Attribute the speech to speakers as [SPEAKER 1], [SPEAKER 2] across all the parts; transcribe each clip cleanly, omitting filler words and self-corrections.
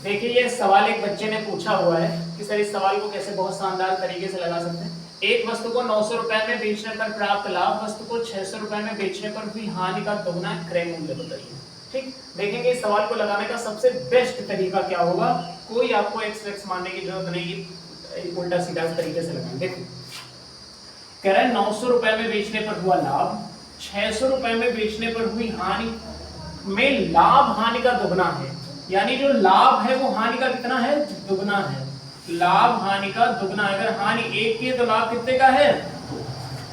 [SPEAKER 1] देखिए ये सवाल एक बच्चे ने पूछा हुआ है कि सर इस सवाल को कैसे बहुत शानदार तरीके से लगा सकते हैं। एक वस्तु को 900 रुपए में बेचने पर प्राप्त लाभ वस्तु को 600 रुपए में बेचने पर हुई हानि का दोगुना क्रय मूल्य बताइए। ठीक, देखेंगे इस सवाल को लगाने का सबसे बेस्ट तरीका क्या होगा। कोई आपको एक्स मानने की जरूरत नहीं, उल्टा सीधा तरीके से लगाएं। देखो कह रहा है 900 रुपए में बेचने पर हुआ लाभ, 600 रुपए में बेचने पर हुई हानि में लाभ हानि का दुगना है, यानी जो लाभ है वो हानि का कितना है, दुगना है। लाभ हानि का दुगना, अगर हानि 1 की है तो लाभ कितने का है,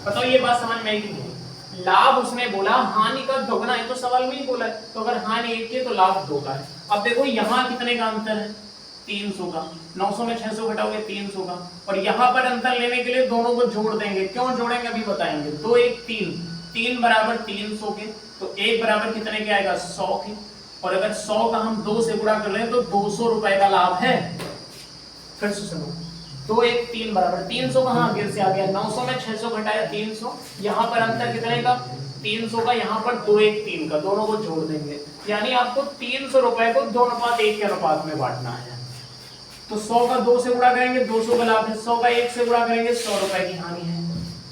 [SPEAKER 1] बताओ ये बात समझ में आएगी नहीं। लाभ उसने बोला हानि का दुगना है, तो सवाल में ही बोला है, तो अगर हानि 1 की है तो लाभ 2 का है। अब देखो यहाँ कितने का अंतर है, 300 का। 900 में 600 घटाओगे 300 का, और यहाँ पर अंतर लेने के लिए दोनों को जोड़ देंगे। क्यों जोड़ेंगे अभी बताएंगे। 2 1 3, 3 बराबर 300 के, तो 1 बराबर कितने के आएगा, 100 के। और अगर 100 का हम 2 से गुणा कर लें तो 200 रुपए का लाभ है। फिर से सुनो, 2 1 3 बराबर 300 कहाँ आगे से आ गया, 900 में 600 घटाया 300, यहाँ पर अंतर कितने का, 300 का, यहाँ पर 2 1 3 का, दोनों को जोड़ देंगे। यानी आपको 300 रुपए को 2:1 के अनुपात में बांटना है। तो 100 का 2 से गुणा करेंगे 200 का लाभ है, 100 का 1 से गुणा करेंगे 100 रुपए की हानि है।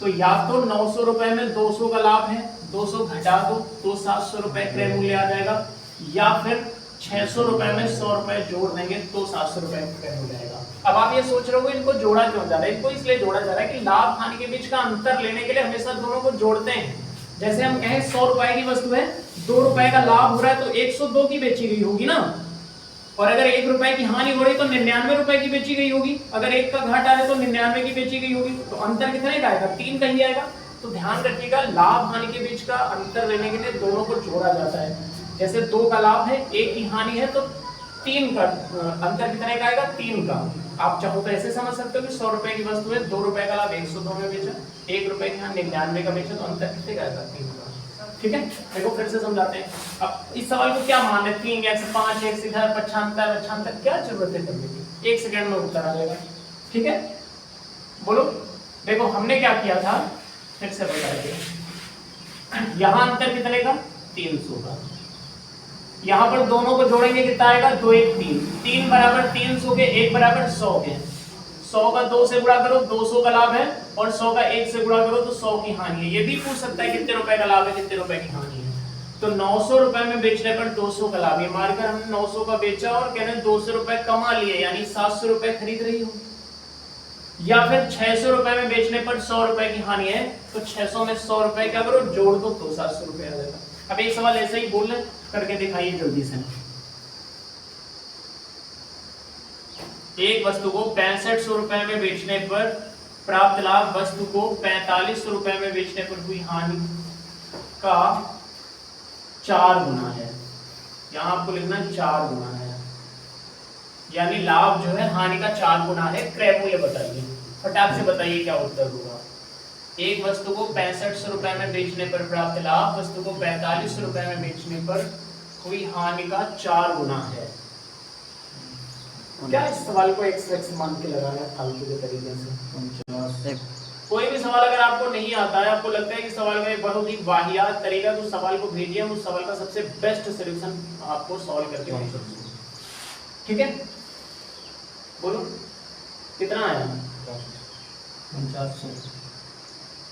[SPEAKER 1] तो या तो 900 रुपए में 200 का लाभ है, 200 घटा दो तो 700 रुपए क्रय मूल्य आ जाएगा, या फिर 600 रुपए में 100 रुपए जोड़ देंगे तो 700 रुपए क्रय मूल्य आएगा। अब आप ये सोच रहे हो इनको जोड़ा क्यों जा रहा है, इनको इसलिए जोड़ा जा रहा है कि लाभ हानि के बीच का अंतर लेने के लिए हमेशा दोनों को जोड़ते हैं। जैसे हम कहें 100 रुपए की वस्तु है, 2 रुपए का लाभ हो रहा है तो 102 की बेची गई होगी ना, और अगर 1 रुपए की हानि हो रही तो 99 रुपए की बेची गई होगी। अगर 1 का घाटा है तो 99 की बेची गई होगी, तो अंतर कितने का आएगा, 3 का ही आएगा। तो ध्यान रखिएगा लाभ हानि के बीच का अंतर लेने के लिए दोनों को जोड़ा जाता है। जैसे 2 का लाभ है 1 की हानि है तो 3 का अंतर कितने का आएगा, 3 का। आप चाहो तो ऐसे समझ सकते हो कि 100 रुपए की वस्तु है, 2 रुपए का लाभ 102 में बेचा, 1 रुपए की हानि 99 का बेचा, तो अंतर कितने का आएगा, 3 का। ठीक है, देखो फिर से समझाते हैं। अब इस सवाल को क्या मान है, 3x 5x इधर 75 क्या जरूरत है करने की, 1 सेकंड में उत्तर आ जाएगा। ठीक है, बोलो। देखो हमने क्या किया था, फिर से बता दें। यहाँ अंतर कितने का, 300 का। यहाँ पर दोनों को जोड़ेंगे कितना आएगा, 2 1 3, 3 बराबर 300 के, 1 बराबर 100 के। 100 का 2 से गुणा करो 200 का लाभ है, और 100 का 1 से गुणा करो तो 100 की हानि है। ये भी पूछ सकता है कितने रुपए का लाभ है, कितने रुपए की हानि है। तो 900 रुपए में बेचने पर 200 का लाभ, ये मारकर हमने 900 का बेचा और कह रहे हैं 200 रुपए कमा लिए, यानी 700 रुपए खरीद रही हो। या फिर 600 रुपए में बेचने पर 100 रुपए की हानि है, तो 600 में 100 रुपए क्या करो, जोड़ दो तो 700 रुपए आ जाएगा। अब एक सवाल ऐसे ही बोल रहे करके दिखाइए जल्दी से। एक वस्तु को 6500 रुपए में बेचने पर प्राप्त लाभ वस्तु को 4500 रुपए में बेचने पर हुई हानि का 4 गुना है। यहां आपको लिखना 4 गुना है, यानी लाभ जो है हानि का 4 गुना है। क्रय मूल्य बताइए, फटाक से बताइए क्या उत्तर होगा। एक वस्तु को 6500 रुपए में बेचने पर प्राप्त लाभ वस्तु को 4500 रुपए में बेचने पर हुई हानि का 4 गुना है। क्या इस सवाल को एक्स मान के लगाया फालतू के तरीके से। कोई भी सवाल अगर आपको नहीं आता है, आपको लगता है कि सवाल का एक बहुत ही वाहियात तरीका, तो सवाल को भेजिए, हम उस सवाल का सबसे बेस्ट सॉल्यूशन आपको सॉल्व करके भेज सकते हैं। ठीक है, बोलो कितना आया,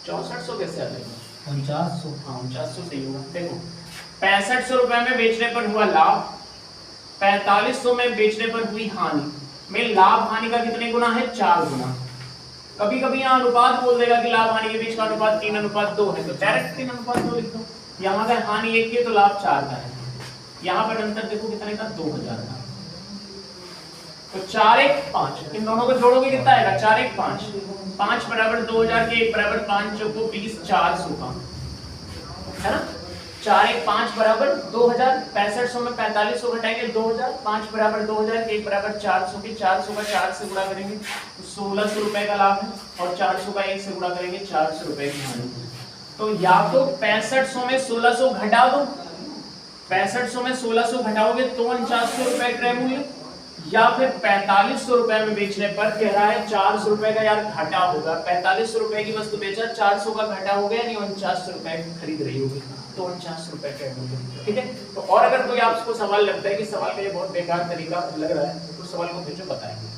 [SPEAKER 1] 6400 कैसे आ जाएगा,
[SPEAKER 2] 4900।
[SPEAKER 1] हाँ 4900 सही होगा। देखो 6500 रुपए में बेचने पर हुआ लाभ, 4500 में बेचने पर हुई हानि में लाभ हानि का कितने गुना है, 4 गुना। कभी कभी यहाँ अनुपात बोल देगा कि लाभ हानि के बीच का अनुपात 3:2 है, तो डायरेक्ट 3:2 लिख दो। यहाँ अगर हानि 1 की है तो लाभ 4 का है। यहाँ पर अंतर देखो कितने का, 2000 का। तो 4 1 5, इन दोनों को जोड़ोगे कितना आएगा, 4 1 5, 5 बराबर 2000 के, 1 बराबर 5 चौको 20, 400 का है ना। 4 1 5 बराबर 2000, 6500 में 4500 घटाएंगे 2000, 5 बराबर 2000 के, 1 बराबर 400 के, 400 का 4 से गुणा करेंगे तो 1600 रुपए का लाभ है, और 400 का 1 से गुणा करेंगे 400 रुपए की हानि। तो या तो 6500 में 1600 घटा दो, 6500 में 1600 घटाओगे तो 4900 रुपए क्रय मूल्य, या फिर 4500 रुपए में बेचने पर कह रहा है 400 रुपए का यार घाटा होगा। 4500 रुपए की वस्तु बेचा, 400 का घाटा हो गया, यानी 4900 रुपए खरीद रही होगी, तो 49 रुपए के मूल्य। ठीक है, तो और अगर कोई आपको सवाल लगता है कि सवाल का ये बहुत बेकार तरीका लग रहा है तो सवाल को भेजो, बताएंगे।